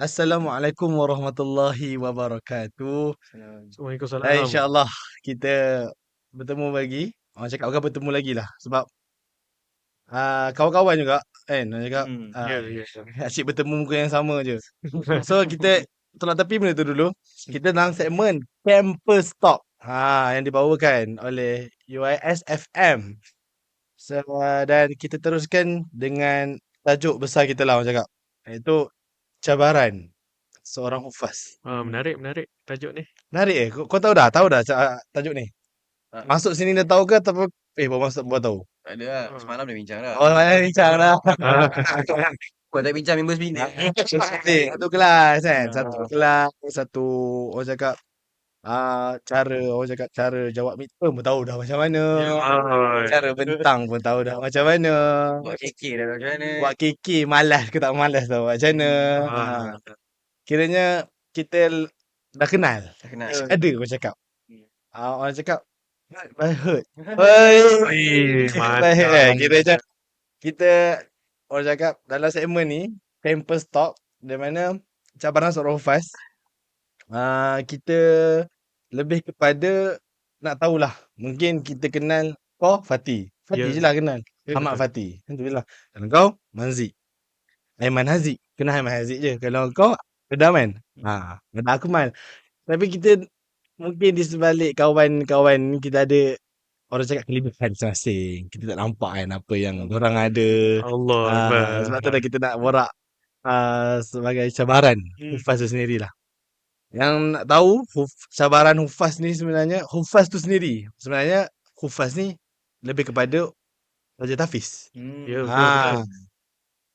Assalamualaikum warahmatullahi wabarakatuh. Dan Waalaikumsalam. insyaAllah kita bertemu lagi. Orang cakap bukan bertemu lagi lah. Sebab kawan-kawan juga kan. Orang cakap Ya, uh, ya. asyik bertemu muka yang sama je. So kita tolak tepi benda tu dulu. Kita dalam segmen Campus Talk. Yang dibawakan oleh UIS FM. So, dan kita teruskan dengan tajuk besar kita lah orang cakap. Iaitu cabaran seorang hufaz. Menarik tajuk ni. Menarik kau tahu dah tajuk ni? Masuk sini dah tahu ke ataupun baru masuk baru tahu? Tak ada lah. Ah. Semalam dah bincang dah. Oh, mana bincang dah. Kau tak bincang members bini. Satu kelas kan. Ah. Satu kelas, satu orang cakap cara jawab midterm pun tahu dah macam mana. Cara bentang pun tahu dah macam mana. Buat KK dah macam mana. Buat KK malas ke tak malas tahu macam mana. Kiranya kita dah kenal. Dah kenal. Ada orang cakap. Orang cakap by hurt. By hurt kan. Kita orang cakap dalam segmen ni Campus Talk di mana cabaran seorang hufaz kita lebih kepada nak tahulah. Mungkin kita kenal kau Fatih. Fatih je lah kenal. Ahmad Fatih. Itu je lah. Kalau kau Manzik. Aiman Haziq. Kenal Aiman Haziq je. Kalau kau Kedaman. Kedah Akmal. Tapi kita mungkin di sebalik kawan-kawan ni kita ada orang cakap kelebihan masing-masing. Kita tak nampak kan apa yang orang ada. Allah. Sebab tu dah kita nak borak sebagai cabaran hufaz tu sendiri lah. Yang nak tahu cabaran hufaz ni sebenarnya hufaz tu sendiri. Sebenarnya hufaz ni lebih kepada Raja Tafiz. Ya, betul.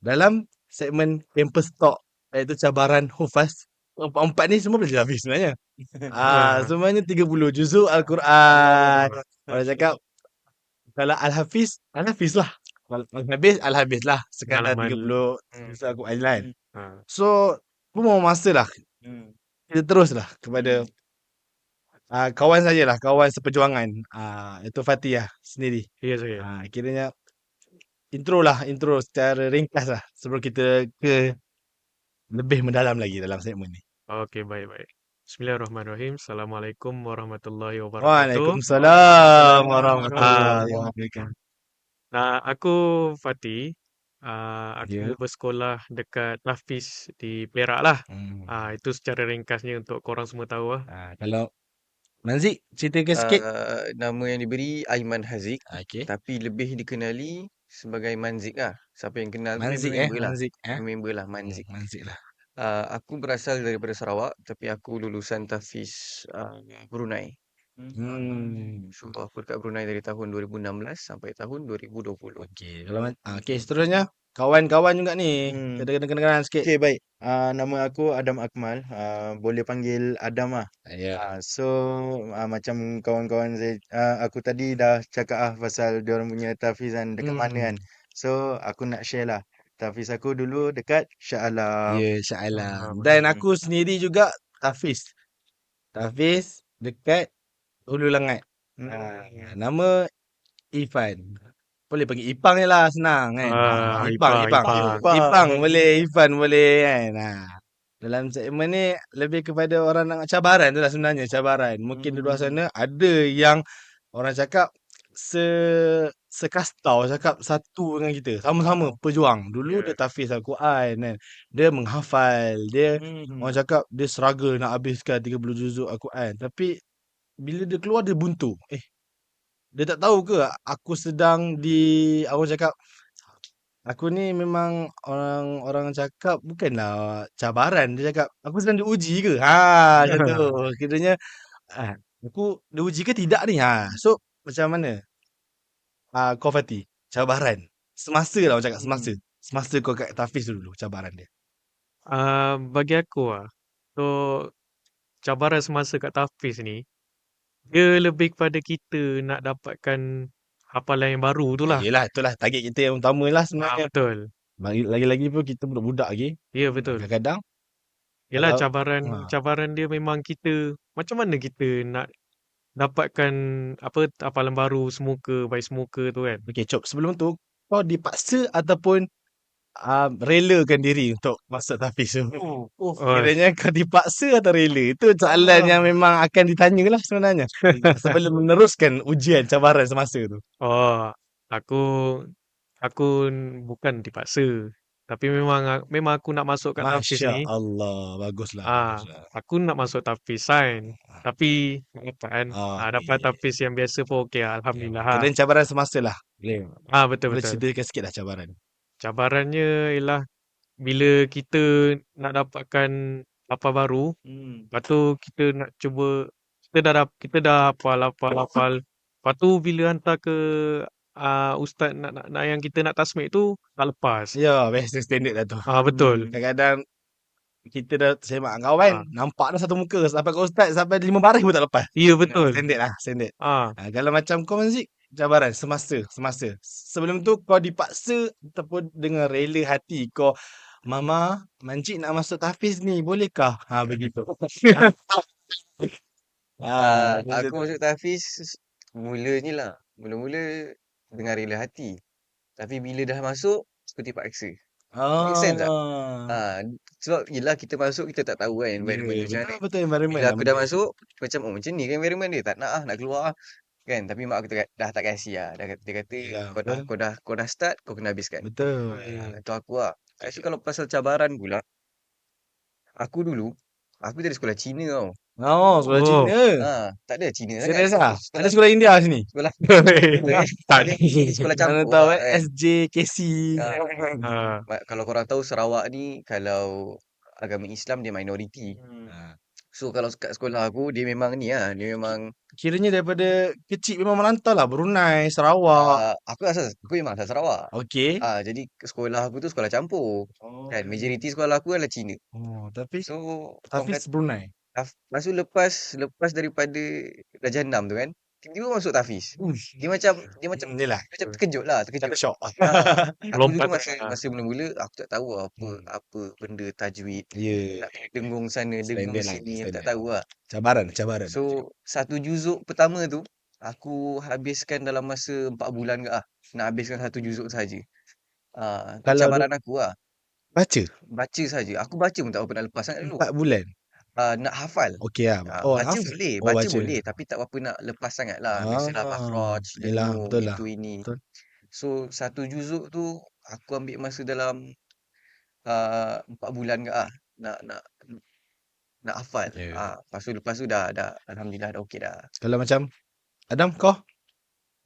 Dalam segmen Campus Talk iaitu cabaran hufaz, empat ni semua belajar Hafiz sebenarnya. Semuanya 30 juzuk Al-Quran. Orang cakap kalau Al-Hafiz lah. Kalau Al-Habis lah. Sekadar 30 juzuk Al-Quran lain. So, pun mau masa lah. Kita terus lah kepada kawan sajalah, kawan seperjuangan. Itu Fatih lah sendiri. Ya, saya. Kiranya intro secara ringkas lah sebelum kita ke lebih mendalam lagi dalam segmen ni. Okey, baik. Bismillahirrahmanirrahim. Assalamualaikum warahmatullahi wabarakatuh. Waalaikumsalam warahmatullahi wabarakatuh. Aku Fatih. Aku bersekolah dekat Tafiz di Perak lah. Itu secara ringkasnya untuk korang semua tahu lah. Kalau Manzik, ceritakan sikit. Nama yang diberi Aiman Haziq. Okay. Tapi lebih dikenali sebagai Manzik lah. Siapa yang kenal Manzik member lah Manzik. Manzik lah. Aku berasal daripada Sarawak. Tapi aku lulusan Tafiz Brunei. So aku dekat Brunei dari tahun 2016 sampai tahun 2020. Okey, seterusnya kawan-kawan juga ni. Kenalan sikit. Okey, baik. Nama aku Adam Akmal. Boleh panggil Adam lah. So macam kawan-kawan saya, aku tadi dah cakap pasal diorang punya tahfizan dekat mana kan. So aku nak share lah. Tahfiz aku dulu dekat Shah Alam. Ya, Shah Alam. Dan aku sendiri juga tahfiz. Tahfiz dekat Hulu Langat. Nama Ifan. Boleh panggil Ipang je lah, senang kan. Ipang boleh, Ifan boleh kan. Dalam segmen ni lebih kepada orang nak cabaran tu lah sebenarnya, cabaran. Mungkin di luar sana ada yang orang cakap sekasta, cakap satu dengan kita. Sama-sama pejuang. Dulu dia tahfiz Al-Quran kan. Dia menghafal. Dia orang cakap dia struggle nak habiskan 30 juzuk Al-Quran. Tapi bila dia keluar dia buntu. Dia tak tahu ke aku sedang orang cakap aku ni memang orang cakap bukanlah cabaran. Dia cakap aku sedang diuji ke? Macam tu. Kiranya aku diuji ke tidak ni? So macam mana? Kau Fatih, cabaran. Semasa lah orang cakap semasa. Semasa kau kat tahfiz dulu cabaran dia. Bagi aku so cabaran semasa kat tahfiz ni dia lebih kepada kita nak dapatkan hafalan yang baru tu lah. Yelah, itulah target kita yang utama lah sebenarnya. Betul. Lagi-lagi pun kita budak-budak lagi. Ya, betul. Kadang-kadang yalah, cabaran dia memang kita macam mana kita nak dapatkan hafalan baru semuka, baik semuka tu kan. Okey, Cop, sebelum tu kau dipaksa ataupun relakan diri untuk masuk tahfiz tu? Oi. Kiranya kau dipaksa atau rela? Itu soalan yang memang akan ditanyalah sebenarnya. Sebelum meneruskan ujian cabaran semasa tu. Oh, aku bukan dipaksa. Tapi memang aku nak masuk kat tahfiz Masya ni. Allah. Baguslah. Ah, Baguslah. aku nak masuk tahfiz sains. Tapi tak dapat kan. Dapat Okay. tahfiz yang biasa pun okey lah. Alhamdulillah. Kira cabaran semasa lah. Boleh. Betul Boleh betul. ceritakan sikit lah cabaran. Cabarannya ialah bila kita nak dapatkan apa baru, lepas tu kita nak cuba, kita dah hafal. Lepas tu bila hantar ke ustaz nak yang kita nak tasmik tu tak lepas. Ya, biasa standard lah tu. Betul. Kadang-kadang kita dah semak dengan kawan, nampak dah satu muka sampai ke ustaz sampai 5 baris pun tak lepas. Ya betul. Standard lah, standard. Ah, Kalau macam kau Manzik, cabaran semasa. Sebelum tu kau dipaksa ataupun dengan rela hati kau, Mama, Manzik nak masuk tahfiz ni, bolehkah? Begitu. Aku masuk tahfiz mulanya lah. Mula-mula dengan rela hati. Tapi bila dah masuk, aku dipaksa. Make sense tak? Sebab yelah kita masuk, kita tak tahu kan environment macam mana. Betul environment Bila lah aku benda dah tu. masuk, macam ni kan environment dia. Tak nak keluar lah. Kan? Tapi mak aku dah tak kasih lah. Dia kata, Yelah, kau dah start, kau kena habiskan. Betul. Itu aku lah. So kalau pasal cabaran pula, aku dari sekolah Cina tau. Sekolah Cina. Tak ada Cina Serius sangat. lah? Ada sekolah India sini? Sekolah tak ada sekolah Mana campur tahu lah, kan. SJKC. Kalau korang tahu Sarawak ni, kalau agama Islam dia minoriti. So kalau kat sekolah aku, dia memang ni lah. Dia memang Kiranya daripada kecil memang merantau lah. Brunei, Sarawak. aku memang asal Sarawak. Okey. Jadi sekolah aku tu sekolah campur. Kan majoriti sekolah aku adalah Cina. Tapi So tahfiz Brunei. lepas tu lepas daripada darjah 6 tu kan, tiba-tiba masuk tahfiz. Dia macam Inilah. macam terkejut lah, Kata terkejut. syok. Aku dulu Lompat. masa mula-mula aku tak tahu apa benda tajwid. Ya. Nak dengung sana, dengung Standard lah, sini, aku tak standard. tahu lah. Cabaran. So, satu juzuk pertama tu, aku habiskan dalam masa 4 bulan ke lah. Nak habiskan satu juzuk saja. Tu Kalau cabaran aku lah. baca Saja. Aku baca pun tak apa nak lepas sangat dulu. 4 bulan. Nak hafal. Okey lah. Baca hafal. boleh, baca boleh. Tapi tak apa nak lepas sangat lah. Biasalah makhraj, Yelah, dengung, betul lah. itu ini. Betul. So, satu juzuk tu, aku ambil masa dalam 4 bulan ke lah. Nak hafal. Lepas tu dah alhamdulillah dah okey dah. Kalau macam Adam, kau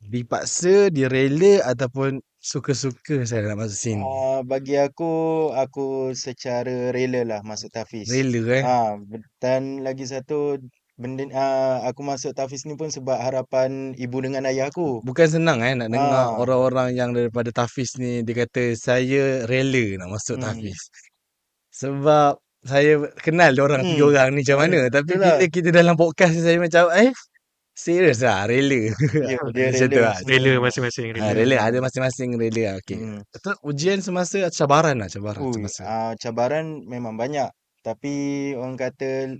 dipaksa, direla ataupun suka-suka saya nak masuk sini? Bagi aku secara rela lah masuk tahfiz. Rela Dan lagi satu benda aku masuk tahfiz ni pun sebab harapan ibu dengan ayah aku. Bukan senang nak dengar orang-orang yang daripada tahfiz ni dia kata saya rela nak masuk tahfiz. Sebab saya kenal diorang 3 orang ni macam mana. Tapi bila kita dalam podcast ni saya macam serius lah rela. Dia Macam tu rela. lah. Rela masing-masing. Rela ada masing-masing rela. Okey. Betul ujian semasa cabaran semasa. Cabaran memang banyak. Tapi orang kata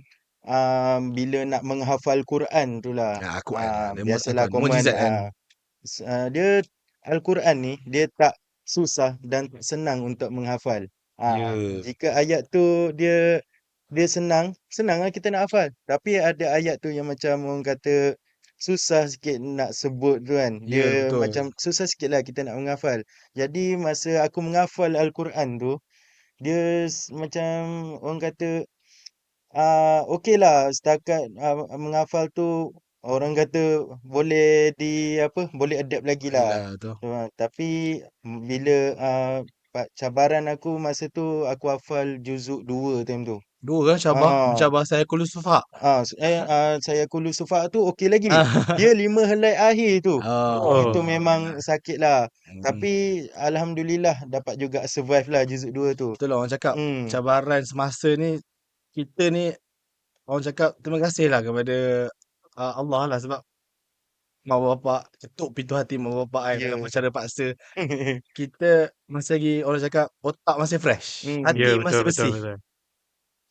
bila nak menghafal Quran tu lah. Biasalah komen. Dia Al-Quran ni dia tak susah dan tak senang untuk menghafal. Jika ayat tu dia senang lah kita nak hafal. Tapi ada ayat tu yang macam orang kata susah sikit nak sebut tu kan. Dia macam susah sikit lah kita nak menghafal. Jadi masa aku menghafal Al-Quran tu, dia macam orang kata okey lah setakat menghafal tu orang kata boleh boleh adapt lagi lah. Tapi bila cabaran aku masa tu aku hafal juzuk 2 time tu. 2 kan cabar saya Kulus Sufa. Saya Kulus Sufa tu okey lagi. Dia 5 helai akhir tu. Itu memang sakit lah. Tapi alhamdulillah dapat juga survive lah juzuk 2 tu. Betul lah orang cakap cabaran semasa ni kita ni orang cakap terima kasih lah kepada Allah lah sebab mak bapak ketuk pintu hati mak bapak dengan cara paksa. Kita masih lagi orang cakap otak masih fresh. Hati masih bersih. Betul.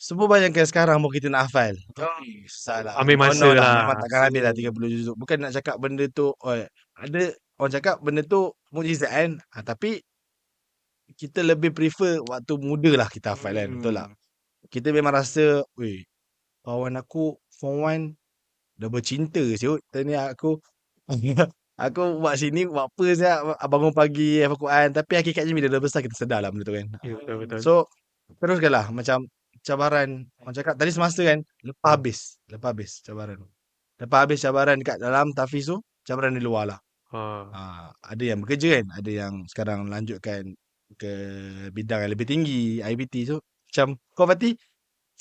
Semua bayangkan sekarang pun kita nak hafal. Susah lah. Ambil masa lah. Memang takkan habis lah 30 juzuk. Bukan nak cakap benda tu ada orang cakap benda tu mukjizat kan. Tapi kita lebih prefer waktu muda lah kita hafal kan. Betul tak? Kita memang rasa, weh, kawan aku form 1 dah bercinta siut. Tadi aku aku buat sini buat apa siap bangun pagi hafal Quran, tapi hakikatnya bila dah besar kita sedar lah benda tu kan. Ya, betul-betul. So teruskanlah macam cabaran orang cakap tadi semasa kan lepas habis cabaran. Lepas habis cabaran dekat dalam tahfiz tu, cabaran di luar lah. Ada yang bekerja kan, ada yang sekarang lanjutkan ke bidang yang lebih tinggi, IBT. So macam kau Fatih,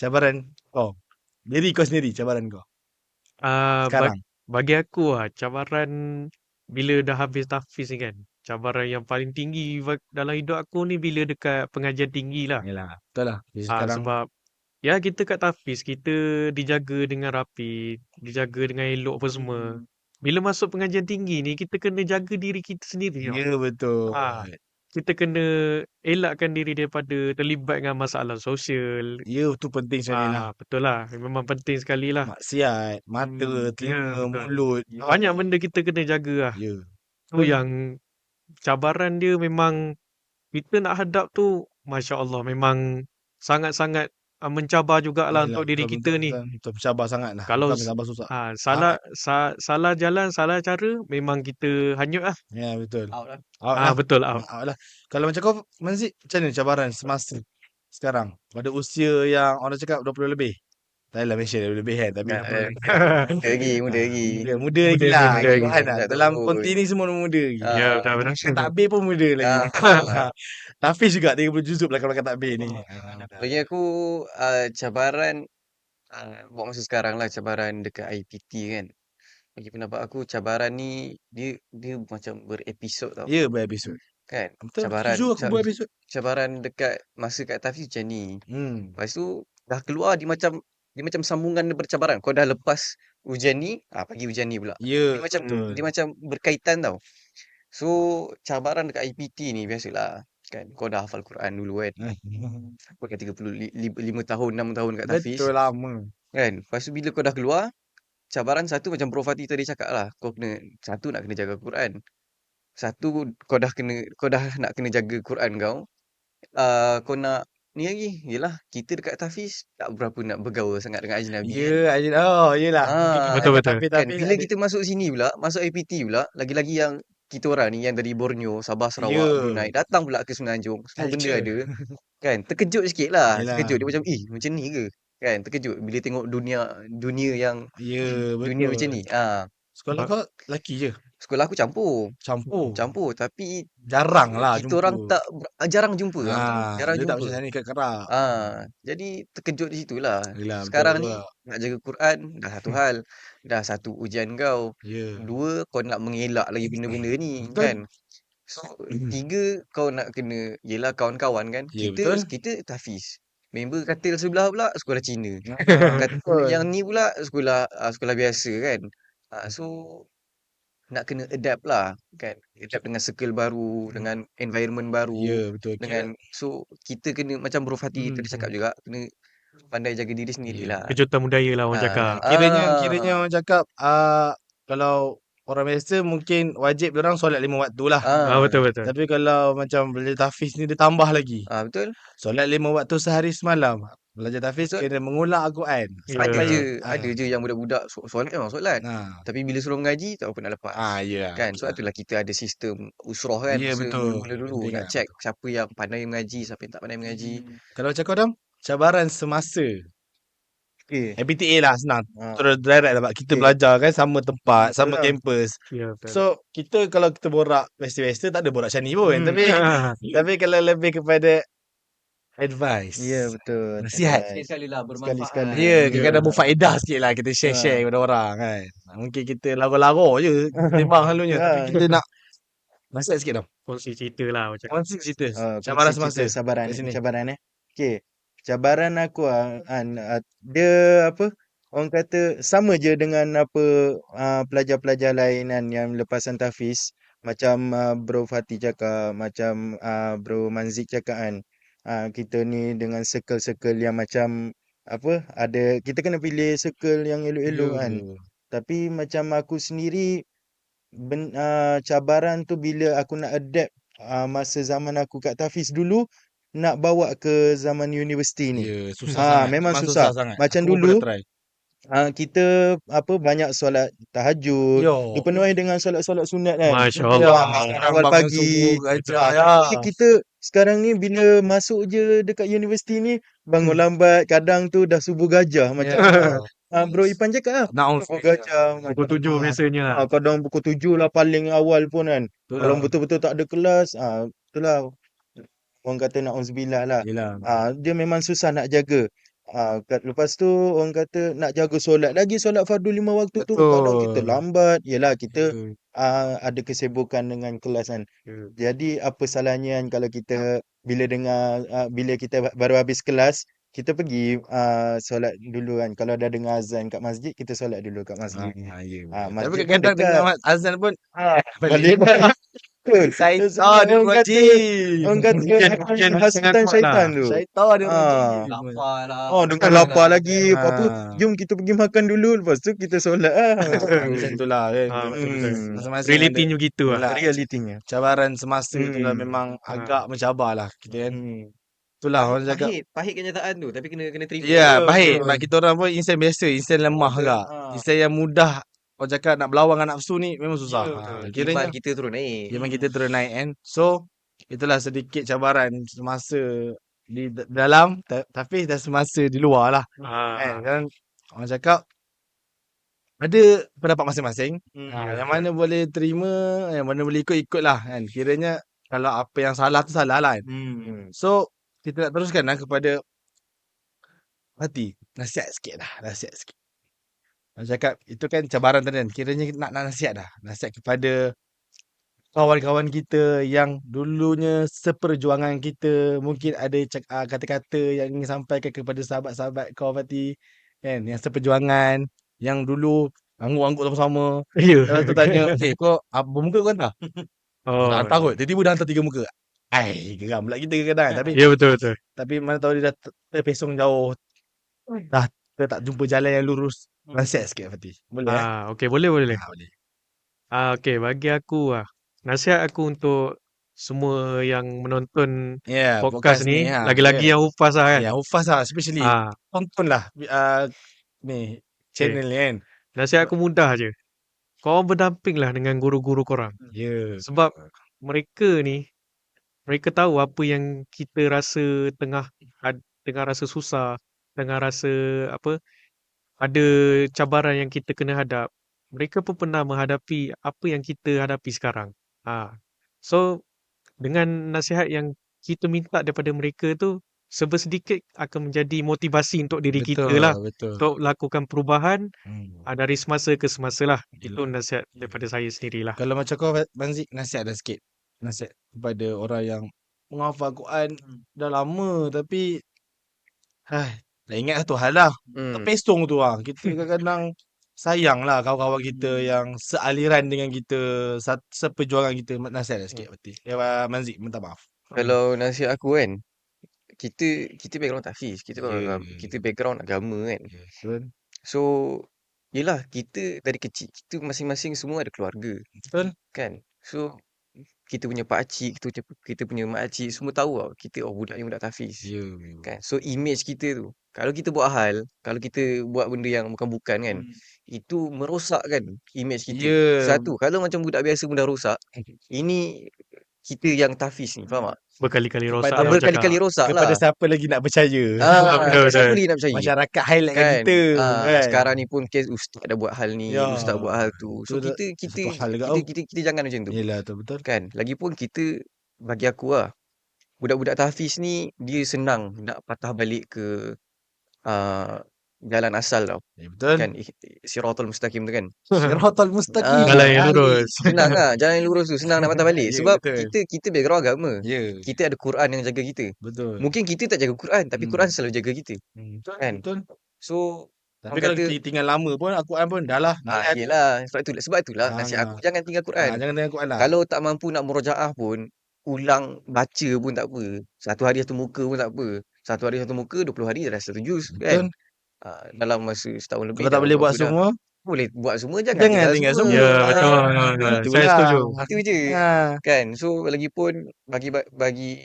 cabaran kau. Diri kau sendiri, cabaran kau. Sekarang. Bagi aku cabaran bila dah habis tahfiz ni kan, cabaran yang paling tinggi dalam hidup aku ni bila dekat pengajian tinggi lah. Yalah, betul lah. Sekarang Sebab ya kita kat tahfiz, kita dijaga dengan rapi, dijaga dengan elok apa semua. Bila masuk pengajian tinggi ni, kita kena jaga diri kita sendiri tau. ya betul. Kita kena elakkan diri daripada terlibat dengan masalah sosial. Ya, tu penting sekali lah. Betul lah. Memang penting sekali lah. Maksiat, mata, telinga, mulut. Banyak benda kita kena jaga lah. Ya. Tu yang cabaran dia memang kita nak hadap tu, Masya Allah, memang sangat-sangat mencabar jugalah untuk diri kita ni. Betul, mencabar sangat lah. Kalau bukan mencabar susah. salah jalan, salah cara, memang kita hanyut lah. Ya, betul. Out lah. Betul, out. Out lah. Kalau macam kau, Manzik, macam mana cabaran semasa sekarang? Pada usia yang orang cakap 20 lebih. Tak adalah mention lebih kan. Tapi Muda lagi. Muda lagi lah. Muda lagi. Kan, dalam konti ni semua muda lagi. Ya, betul-betul. Takbir pun muda lagi. Tahfiz juga 30 juzuk belakang-belakang takbir ni. Bagi aku cabaran buat masa sekarang lah, cabaran dekat IPT kan. Bagi pendapat aku cabaran ni dia macam berepisod tau. Ya, berepisod. Kan? Betul, Cabaran setuju aku berepisod. cabaran dekat masa kat tahfiz macam ni. Lepas tu dah keluar dia macam sambungan daripada cabaran. Kau dah lepas ujian ni, pagi ujian ni pula. Ya, Dia macam berkaitan tau. So cabaran dekat IPT ni biasalah kan. Kau dah hafal Quran dulu kan. Kau dah 35 tahun, 6 tahun kat tahfiz. Betul lama. Kan? Lepas tu bila kau dah keluar, cabaran satu macam Prof Fatih tadi cakap lah. Kau nak kena jaga Quran. Satu kau dah nak kena jaga Quran kau. Kau nak ni lagi, yelah kita dekat tahfiz tak berapa nak bergaul sangat dengan ajnabi. Ya, yelah. Betul-betul. Kan bila kita masuk sini pula, masuk IPT pula, lagi-lagi yang kita orang ni yang dari Borneo, Sabah, Sarawak, Brunei, datang pula ke Semenanjung, semua benda ada. Kan, terkejut sikit lah. Terkejut, dia macam, macam ni ke? Kan, terkejut bila tengok dunia yang dunia macam ni. Sekolah kau lelaki je? Sekolah aku campur. Campur, tapi jarang lah kita orang jarang jumpa. Jarang dia jumpa. tak macam sana kat kerak. Jadi terkejut di situlah. Yelah, sekarang ni nak jaga Quran dah satu hal. Dah satu ujian kau. Dua, kau nak mengelak lagi benda-benda ni. Kan? So, tiga, kau nak kena, yelah kawan-kawan kan. Kita tahfiz. Member katil sebelah pula sekolah Cina. Yang ni pula sekolah biasa kan. So nak kena adapt lah kan. Adapt dengan circle baru, dengan environment baru. Ya, betul. So kita kena macam Bro Fatih tadi cakap juga, kena pandai jaga diri sendiri lah. Kejutan budaya lah orang cakap. Kiranya orang cakap kalau orang biasa mungkin wajib diorang solat 5 waktu lah. Betul-betul. Tapi kalau macam belajar tahfiz ni dia tambah lagi. Betul. Solat 5 waktu sehari semalam. Belajar tahfiz kena mengulang Al-Quran. Ada je yang budak-budak solat memang solat. Tapi bila suruh mengaji tak apa nak lepas. Kan? Sebab itulah kita ada sistem usrah kan. Ya, betul. Dulu nak check siapa yang pandai mengaji, siapa yang tak pandai mengaji. Kalau macam kau Dam, cabaran semasa MBTA lah senang. Terus direct lah kita belajar kan sama tempat, sama kampus. So kita kalau kita borak biasa-biasa tak ada borak macam ni pun. Tapi kalau lebih kepada advice. Ya, betul. Nasihat. Sekali-sekali lah bermanfaat. Sekali-sekali. Ya, kadang-kadang berfaedah sikit lah kita share kepada orang kan. Mungkin kita lara-lara je timbang selalunya. Tapi kita nak nasihat sikit Dam. Kongsi cerita lah macam. Kongsi cerita. Cabaran semasa. Cabaran Okay. Cabaran aku dia apa? Orang kata sama je dengan apa pelajar-pelajar lainan yang lepasan tahfiz. Macam Bro Fatih cakap, macam Bro Manzik cakap kan. Kita ni dengan circle-circle yang macam apa? Kita kena pilih circle yang elok-elok kan. Tapi macam aku sendiri cabaran tu bila aku nak adapt masa zaman aku kat Tafiz dulu, nak bawa ke zaman universiti ni. Ya, susah sangat. Memang Memang susah. susah sangat. Macam Aku pun pernah dulu, try. kita banyak solat tahajud, Yo. dipenuhi dengan solat-solat sunat kan. Masya Ya, Allah. Awal sekarang bangun pagi. subuh gajah ya. Tapi kita sekarang ni bila masuk je dekat universiti ni, bangun lambat, kadang tu dah subuh gajah macam Bro Ipan cakap lah. Naon Subuh gajah Pukul macam 7 biasanya lah. kadang pukul 7 lah paling awal pun kan. Kalau Itulah. betul-betul tak ada kelas, itulah orang kata na'udzubillah lah. Yelah. Dia memang susah nak jaga. Lepas tu orang kata nak jaga solat lagi, solat fardu 5 waktu tu kadang kita Betul. lambat. Yelah kita Ya. ada kesibukan dengan kelas kan. Ya. Jadi apa salahnya kan kalau kita bila kita baru habis kelas, kita pergi solat dulu kan. Kalau dah dengar azan kat masjid, kita solat dulu kat masjid. Ya, Masjid tapi pun kadang-kadang dekat. dengar azan pun Balik balik. Betul. Syaitan dia Orang kata rajim. Mungkin hasutan sangat kuat syaitan lah. tu. Syaitan dia rajim. Lapar lah. Dengan lapar lagi. Apa, Ah. jom kita pergi makan dulu. Lepas tu kita solat lah. Macam tu lah kan. Betul-betul. Masing-masing Realitinya begitu lah. Yelah. Realitinya. cabaran semasa tu lah memang agak mencabar lah kita kan. Itulah orang cakap. Pahit kenyataan tu, tapi kena terima. Ya, Betul, baik. betul. Sebab kita orang pun insan biasa, insan lemah Betul. agak. Insan yang mudah orang cakap nak berlawan dengan nafsu ni memang susah. Kiranya Iman kita terus naik. memang kita terus naik kan. So, itulah sedikit cabaran semasa di dalam tapi dah semasa di luar lah. Kan orang cakap ada pendapat masing-masing. Yang mana boleh terima, yang mana boleh ikut lah kan. Kiranya kalau apa yang salah tu salah lah kan. So, kita nak teruskan lah kepada hati. Nasihat sikit lah. Nasihat sikit. Orang cakap itu kan cabaran tadi kan. Kiranya nak nasihat dah. Nasihat kepada kawan-kawan kita yang dulunya seperjuangan kita. Mungkin ada kata-kata yang ingin sampaikan kepada sahabat-sahabat kau Fatih. Kan? Yang seperjuangan. Yang dulu angguk-angguk sama-sama. Ya. Lepas tu tanya, kau bermuka kau hantar? Tak hantar kot. Tiba-tiba dah hantar 3 muka. Geram pula kita kadang-kadang. Tapi Ya, betul-betul. tapi mana tahu dia dah terpesong jauh. Dah tak jumpa jalan yang lurus. Nasihat sikit Fatih. Boleh Okey, boleh. boleh. Okey, bagi aku nasihat aku untuk semua yang menonton podcast ni, lagi-lagi yang hufaz lah kan. Ya, hufaz lah especially. Tontonlah ni channel ni kan. Nasihat aku mudah je. Korang berdampinglah dengan guru-guru korang. Ya. Sebab mereka tahu apa yang kita rasa tengah rasa susah, tengah rasa ada cabaran yang kita kena hadap. Mereka pun pernah menghadapi apa yang kita hadapi sekarang. So, dengan nasihat yang kita minta daripada mereka tu, sebersedikit akan menjadi motivasi untuk diri kita lah. Betul. Untuk lakukan perubahan dari semasa ke semasa lah. Itu nasihat daripada saya sendirilah. Kalau macam kau Banzik, nasihat dah sikit. Nasihat kepada orang yang menghafal Quran dah lama tapi dah ingat satu hal lah. Terpesong tu lah. Kita kadang-kadang sayang lah kawan-kawan kita yang sealiran dengan kita, seperjuangan kita. Nasihat dah sikit berarti. Ya Manzik, minta maaf. Kalau nasihat aku kan, kita background tahfiz, kita background agama kan. So, yelah kita dari kecil, kita masing-masing semua ada keluarga. Betul. Kan? So, kita punya pakcik, kita punya makcik semua tahu tau kita budak ni budak tahfiz. Kan? So image kita tu, kalau kita buat benda yang bukan-bukan kan, itu merosakkan image kita. Satu, kalau macam budak biasa pun dah rosak, ini kita yang tahfiz ni, faham tak? Berkali-kali rosak. Berkali-kali rosak lah. Kepada siapa lagi nak percaya? Siapa lagi nak percaya? Masyarakat highlight kan kita. Sekarang ni pun kes ustaz dah buat hal ni, ustaz buat hal tu. So kita jangan macam tu. Yelah, betul. Kan? Lagipun bagi aku lah, budak-budak tahfiz ni dia senang nak patah balik ke jalan asal tau. Betul. Kan? Siratul mustaqim tu kan. Siratul mustaqim. Jalan yang lurus. Senang lah. Jalan yang lurus tu senang nak patah balik. Sebab betul. kita background agama. Kita ada Quran yang jaga kita. Betul. Mungkin kita tak jaga Quran, tapi Quran selalu jaga kita. Betul. Kan? Betul. So, tapi kalau kita tinggal lama pun Al-Quran pun dah lah. Yelah. Sebab itulah nasihat aku, jangan tinggal Quran. Jangan tinggal Quran lah. Kalau tak mampu nak murojaah pun, ulang baca pun tak apa. Satu hari satu muka pun tak apa. Satu hari satu muka, 20 hari dah satu juz. Kan? Dalam masa setahun lebih. Kalau tak boleh buat semua, boleh buat semua, jangan Jangan tinggal semua. Ya, Ah, betul. Saya Itulah. setuju. Itu je. Kan. So lagipun bagi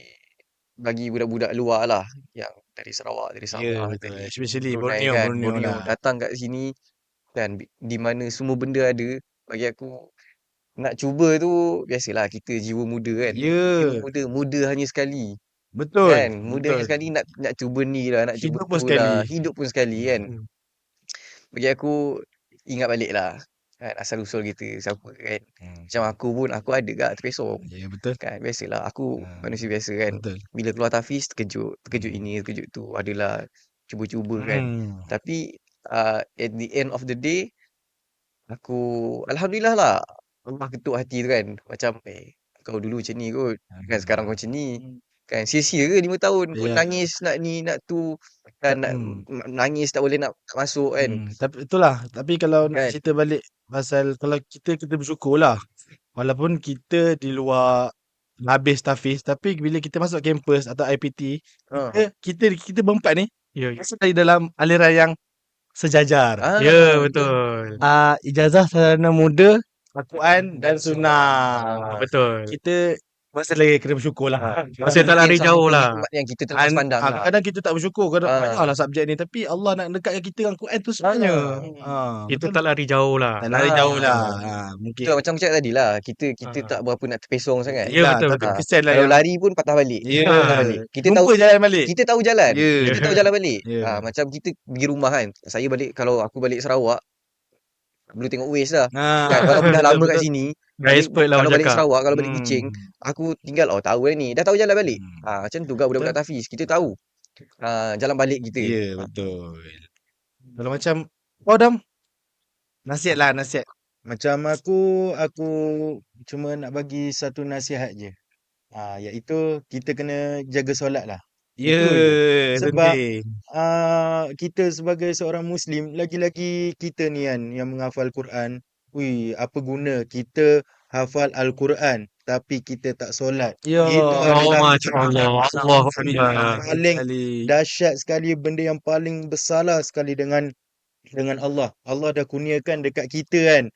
budak-budak luar lah yang dari Sarawak, dari Ya, Sabah, betul. dari Especially Brunei Borneo, kan, Borneo Borneo lah. datang kat sini kan, di mana semua benda ada. Bagi aku nak cuba tu biasalah, kita jiwa muda kan. Jiwa Ya, muda hanya sekali betul. kan. Muda hanya Betul. sekali, nak cuba ni lah, nak cuba Hidup pun tu sekali. lah. Hidup pun sekali kan. Hmm. Bagi aku ingat balik lah kan, asal usul kita siapa kan. Macam aku pun, aku ada gak terpesong Ya, betul. kan. Biasalah, aku manusia biasa kan. Betul. Bila keluar tahfiz, terkejut ini, terkejut tu, adalah cuba-cuba kan. Tapi at the end of the day, aku alhamdulillah lah, Allah ketuk hati tu kan. Macam kau dulu macam ni kot kan, sekarang kau macam ni kan. Sia-sia ke 5 tahun kau Ya. nangis nak ni nak tu kan, nak nangis tak boleh nak masuk kan. Tapi itulah. Tapi kalau nak Kan. cerita balik pasal kalau kita bersyukur lah. Walaupun kita di luar habis tahfiz, tapi bila kita masuk kampus atau IPT, kita berempat ni Ya, masuk dari dalam aliran yang sejajar. ya, betul. Ijazah sarjana muda, Al-Quran dan sunnah. Betul. Kita masih lagi kena bersyukur lah. Masih tak lari jauh lah. Nikmat yang kita terlepas pandang lah. Kadang kita tak bersyukur, kadang banyaklah subjek ni, tapi Allah nak dekatkan kita dengan Quran tu sebenarnya. Kita tak lari jauh lah. Tak lari jauh lah. Mungkin. Itulah macam aku cakap tadi lah, kita tak berapa nak terpesong sangat. Ya, betul, Tapi betul. kesian lah Kalau yang lari pun patah balik. Ya. Patah balik. Kita jumpa tahu jalan balik. kita tahu jalan. Ya. Kita tahu jalan balik. Ya. Macam kita pergi rumah kan. Saya balik, kalau aku balik Sarawak, belum tengok Waze lah. Kan, walaupun dah lama kat sini. Dah expert lah Kalau orang balik cakap. Sarawak, kalau balik Kuching, aku tinggal tahu dah ni. Dah tahu jalan balik. Macam tu kan budak-budak tahfiz. Kita tahu jalan balik kita. Ya, betul. Kalau macam Dam, nasihat lah, nasihat. Macam aku cuma nak bagi satu nasihat je. Iaitu kita kena jaga solat lah. Ya, Itu je. Sebab penting. kita sebagai seorang Muslim, lagi-lagi kita ni kan yang menghafal Quran. Apa guna kita hafal Al-Quran tapi kita tak solat? Ya. Itu adalah Allah. paling dahsyat sekali, benda yang paling bersalah sekali dengan Allah. Allah dah kurniakan dekat kita kan,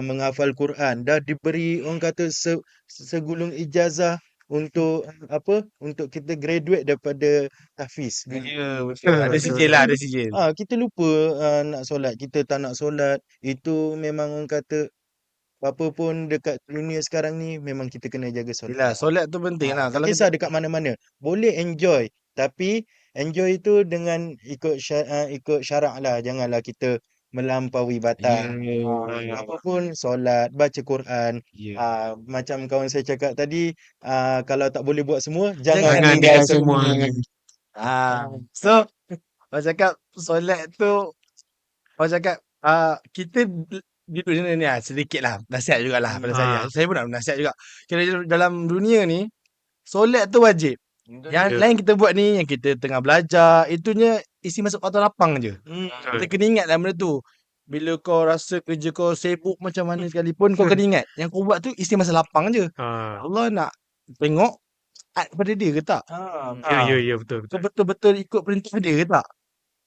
menghafal Quran, dah diberi orang kata segulung ijazah untuk untuk kita graduate daripada tahfiz. Ya, betul. Ada sijil lah, ada sijil. Kita lupa nak solat, kita tak nak solat. Itu memang orang kata apa pun dekat dunia sekarang ni, memang kita kena jaga solat. Yelah, solat tu penting lah. Tak kisah dekat mana-mana. Boleh enjoy, tapi enjoy tu dengan ikut syarak lah. Janganlah kita melampaui batas. Apa pun solat, baca Quran. Macam kawan saya cakap tadi, kalau tak boleh buat semua, jangan tinggal semua. So, orang cakap solat tu, orang cakap kita duduk ni sedikit lah nasihat jugalah pada saya. Saya pun nak nasihat juga. Kira dalam dunia ni, solat tu wajib. Yang lain kita buat ni, yang kita tengah belajar, itunya isi masuk waktu lapang je. Kita kena ingat lah benda tu. Bila kau rasa kerja kau sibuk macam mana sekalipun, kau kena ingat yang kau buat tu isi masa lapang je. Allah nak tengok pada dia ke tak? Ya, betul. Kau betul-betul ikut perintah dia ke tak?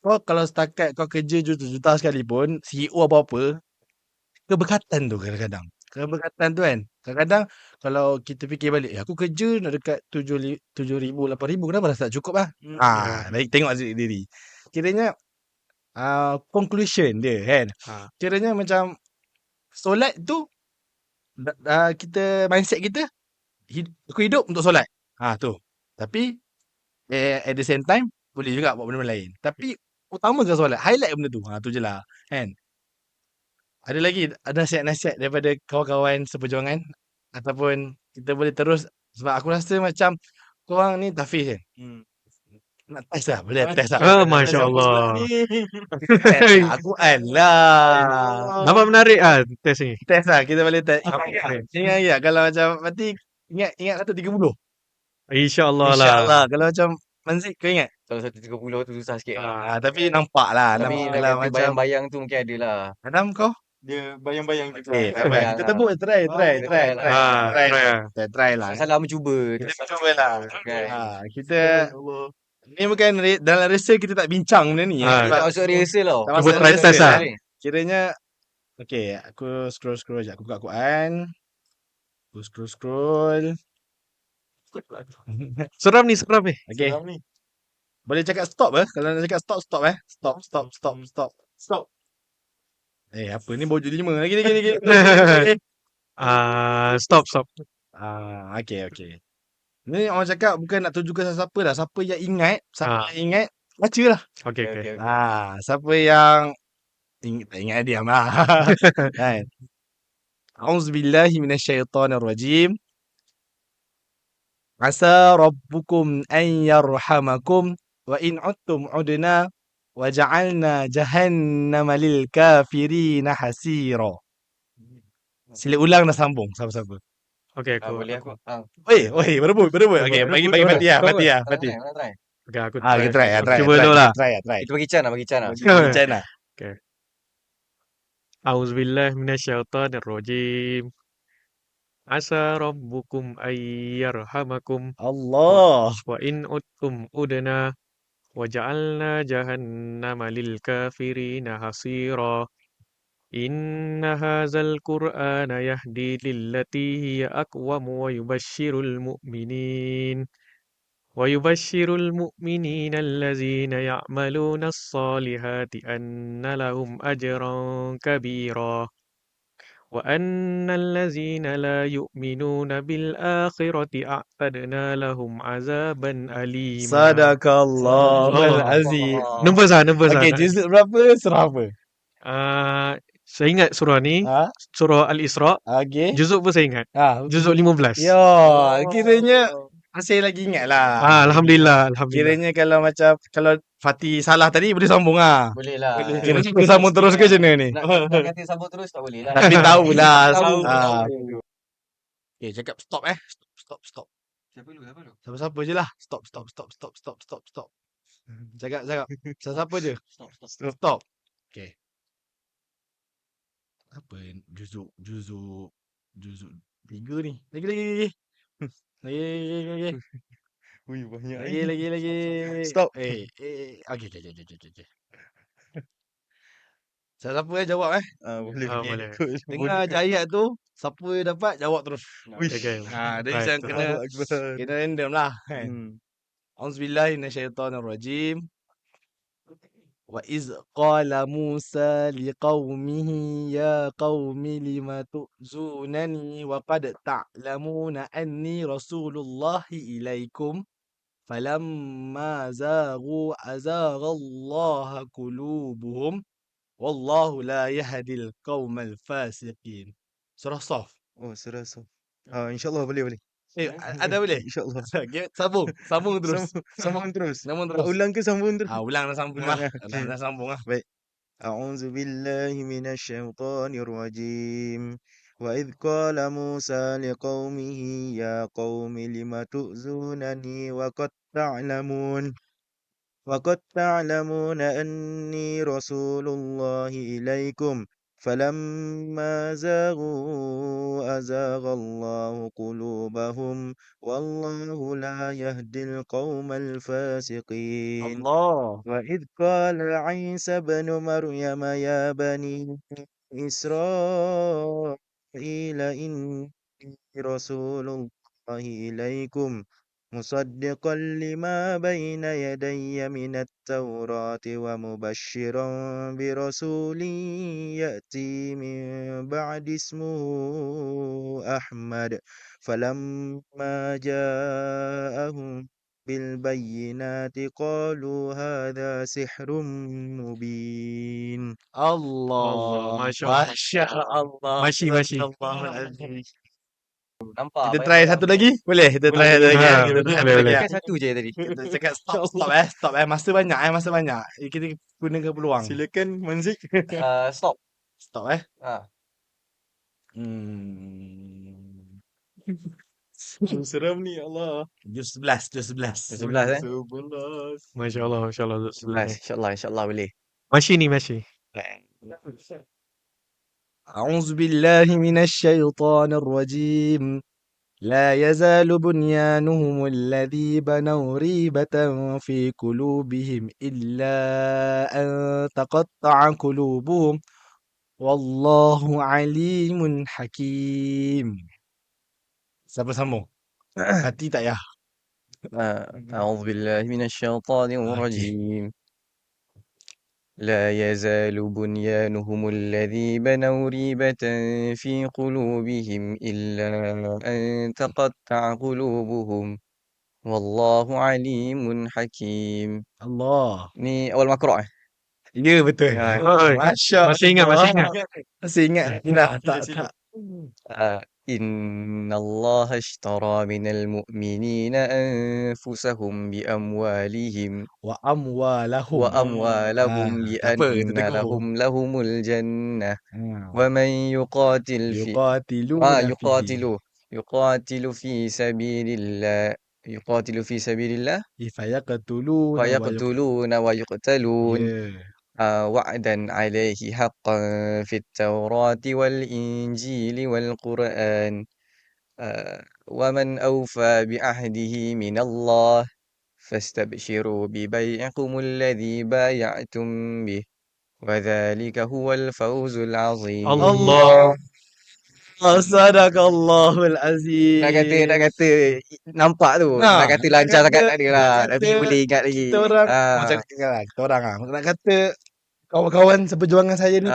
Kau kalau setakat kau kerja juta-juta sekalipun, CEO apa-apa, keberkatan tu kadang-kadang. Keberkatan tu kan. Kadang-kadang kalau kita fikir balik, aku kerja nak dekat 7,000, 8,000, kenapa rasa tak cukup lah? Baik, tengok diri. Kiranya conclusion dia kan. Kiranya macam solat tu kita mindset kita aku hidup untuk solat. Tu. Tapi at the same time boleh juga buat benda lain. Tapi utamakan solat. Highlight benda tu. Tu je lah. Kan? Ada lagi nasihat-nasihat daripada kawan-kawan seperjuangan ataupun kita boleh terus, sebab aku rasa macam korang ni tahfiz kan. Nak test lah, boleh test lah. Masya Allah. Aku lah. Nampak menarik test ni. Test lah, kita boleh test. Ingat kalau macam nanti ingat 130. InsyaAllah lah. InsyaAllah. Kalau macam Manzik, kau ingat? Kalau 130 tu susah sikit. Tapi nampak lah. Tapi Nampak macam bayang-bayang tu mungkin ada lah. Adam kau? Dia bayang-bayang kita. Kita tebuk, try lah. Salah mencuba. Kita cuba lah. Kan. Kita ni bukan dalam rehearsal kita tak bincang benda ni. Tak masuk rehearsal tau. Tak masuk Cuba try test lah. Kiranya Okay, aku scroll je. Aku buka Quran. Aku scroll. Seram ni, seram ni. Okay. Seram ni. Boleh cakap stop Kalau nak cakap stop. Stop. Apa ni bau lima. Lagi. Stop. Okay. Ni orang cakap bukan nak tunjukkan siapa lah. Siapa yang ingat, baca lah. Okay. Siapa yang tak ingat diam lah. Kan? A'udzubillahi minasyaitonirrajim. Asa rabbukum an yarhamakum wa in uttum udna wa ja'alna jahannama lil kafirina hasira. Sila ulang dan sambung siapa-siapa. Okay, aku. Boleh aku. Oi, berebut. Okay, bagi Fatihah. Try. Okay, aku Kita try. Cuba dulu lah. Try. Kita bagi Chan lah. Macam mana? A'udzubillahi minasyaitonirrajim. Asa rabbukum ayyarhamakum Allah. wa in uttum udna wa ja'alna jahannama lil kafirina hasira. Inna hadzal qur'ana yahdi lillati hiya aqwam wa yubashshirul mu'minina allazina ya'maluna as-salihati anna lahum ajran kabira. وأن الذين لا يؤمنون بالآخرة أعتدنا لهم عذابا أليما. Sadaqallahul azim. Nombor sah. Okay, juzuk berapa? Surah apa? Saya ingat surah ni, surah Al-Isra. Okay. Juzuk pun saya ingat. Juzuk 15. Kiranya masih lagi ingat lah. Alhamdulillah. Kiranya kalau Fatih salah tadi boleh sambung lah. Boleh lah. Kira kita sambung terus ke macam mana ni? Nak kata sambung terus tak boleh lah. Tapi tahulah. Tahu. Okay, cakap stop. Stop. Siapa dulu? Siapa-siapa je lah. Stop. Cakap. Siapa je. Stop. Okay. Apa juzuk 3 ni. Lagi. Lagi. Ui, banyak Lagi. Stop. Okay. Siapa jawab Boleh. Boleh. Dengar je ayat tu, siapa dapat jawab terus. Okay. Dia macam kena random lah kan. Auzubillahi minasyaitonirrajim. Wa iz qala Musa liqaumihi ya qaumi lima tu'zunani wa qad ta'lamuna anni rasulullahi ilaikum falamma zaghu azaghallaha qulubuhum wallahu la yahdil qaumal fasiqin. Surah Saf. Surah Saf. InsyaAllah boleh. Ada boleh? InsyaAllah. Okay, sambung terus. Sambung terus. Sambung terus. Ulang ke sambung terus? Ulang dan sambung lah. Dah sambung lah. Baik. A'udzubillahi minasyaitonirrajim. Wa idh qala Musa liqaumihi ya qaumi lima tu'zunani wa qad ta'lamuna anni rasulullahi ilaikum فلما زاغوا أزاغ الله قلوبهم والله لا يهدي القوم الفاسقين Allah. وإذ قال عيسى بن مريم يا بني إسرائيل إني رسول الله إليكم مصدقا لما بين يدي من التوراة ومبشرا برسول يأتي من بعد اسمه أحمد فلما جاءهم بالبينات قالوا هذا سحر مبين. Allah. Masya Allah. Masih. Nampak. Kita try satu lagi? Boleh? Kita try satu lagi. Boleh. Kan satu je tadi. Kita cakap stop. Masa banyak. Kita gunakan peluang. Silakan Manzik. Stop. Stop Seram ni Allah. Juz 11. 11 Masya Allah. 11. InsyaAllah boleh. Masih. أعوذ بالله من الشيطان الرجيم لا يزال بنيانهم الذي بنوا ريبة في قلوبهم إلا أن تقطع قلوبهم Wallahu alimun hakim. Siapa sambung? Hati tak ya? أعوذ بالله من الشيطان Okey. الرجيم لا يزال بنيانهم الذي بنوا ريبة في قلوبهم إلا أن تقطع قلوبهم والله عليم حكيم. Allah. Ni awal makro Ya, betul. Ya. Oi, Masya masih ingat, masih ingat. Masih ingat? Tak. إن الله اشترى من المؤمنين أنفسهم بأموالهم Wa amwalahum. Tak apa, kita بأن tegur. لهم الجنة Hmm. ومن يقاتل يقاتل في سبيل الله Fayaqtuluna wa فيقتلون ويقتلون Ya. وعدا عليه حقا في التوراة والإنجيل والقرآن ومن أوفى بعهده من الله فاستبشروا ببيعكم الذي بايعتم به وذلك هو الفوز العظيم. Allah. Sadaqallahul azim. Nak kata nampak tu. Nah, Nak kata lancar sangat tak ada lah. nak Tapi kata boleh ingat lagi. Kita orang macam kita orang nak kata kawan-kawan seperjuangan saya ni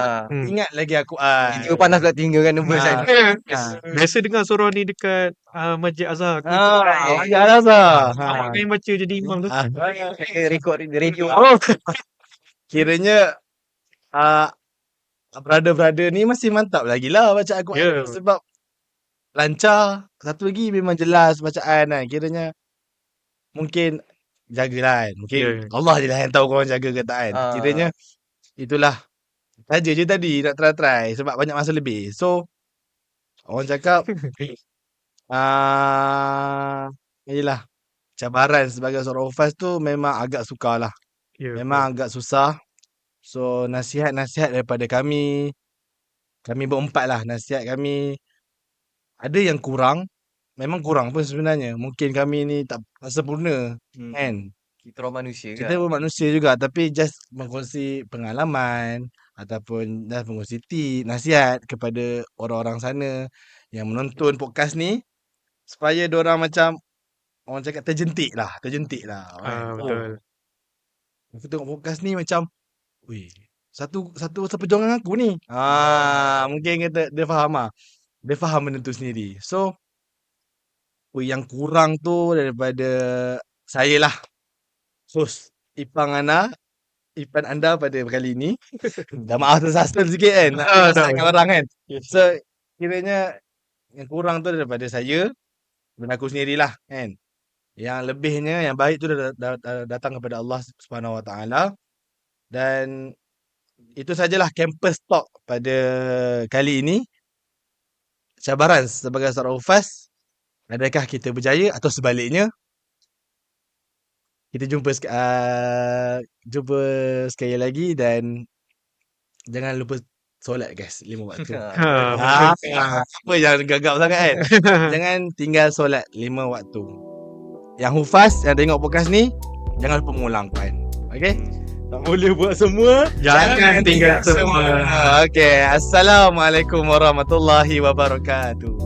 ingat lagi aku Tiba panas pula tinggal kan nombor saya. Biasa dengar suara ni dekat Masjid Azhar. Ya rasa. Awak main baca jadi imam tu. Rekod radio. Kiranya brother-brother ni masih mantap lagi lah baca aku Ya. sebab lancar. Satu lagi memang jelas bacaan kan. Kiranya mungkin jagalah kan. Mungkin Ya. Allah je lah yang tahu korang jaga ke tak kan. Kiranya itulah saja je tadi nak try sebab banyak masa lebih. So orang cakap yelah, cabaran sebagai seorang hufaz tu memang agak sukar lah. Ya, Memang agak susah. So nasihat-nasihat daripada kami berempat lah, nasihat kami ada yang kurang, memang kurang pun sebenarnya. Mungkin kami ni tak sempurna kan. Kita orang manusia Kita pun manusia juga, tapi just mengkongsi pengalaman ataupun just mengkongsi nasihat kepada orang-orang sana yang menonton podcast ni supaya diorang macam orang cakap terjentik lah kan. betul. Aku tengok podcast ni macam satu seperjuangan aku ni. Mungkin dia faham lah. Dia faham benda tu sendiri. So yang kurang tu daripada saya lah, host Ipan anda pada kali ni. Dah maaf tersasar sikit kan. Nak orang kan. So kiranya yang kurang tu daripada saya dan aku sendirilah kan. Yang lebihnya, yang baik tu dah datang kepada Allah Subhanahu Wa Taala. Dan itu sajalah campus talk pada kali ini. Cabaran sebagai seorang hufaz, adakah kita berjaya atau sebaliknya? Kita jumpa sekali lagi dan jangan lupa solat guys 5 waktu. Apa jangan gagap sangat kan. Jangan tinggal solat 5 waktu. Yang hufaz yang tengok podcast ni jangan lupa mengulangkan. Okey? Tak boleh buat semua, Jangan tinggal semua. Okey, assalamualaikum warahmatullahi wabarakatuh.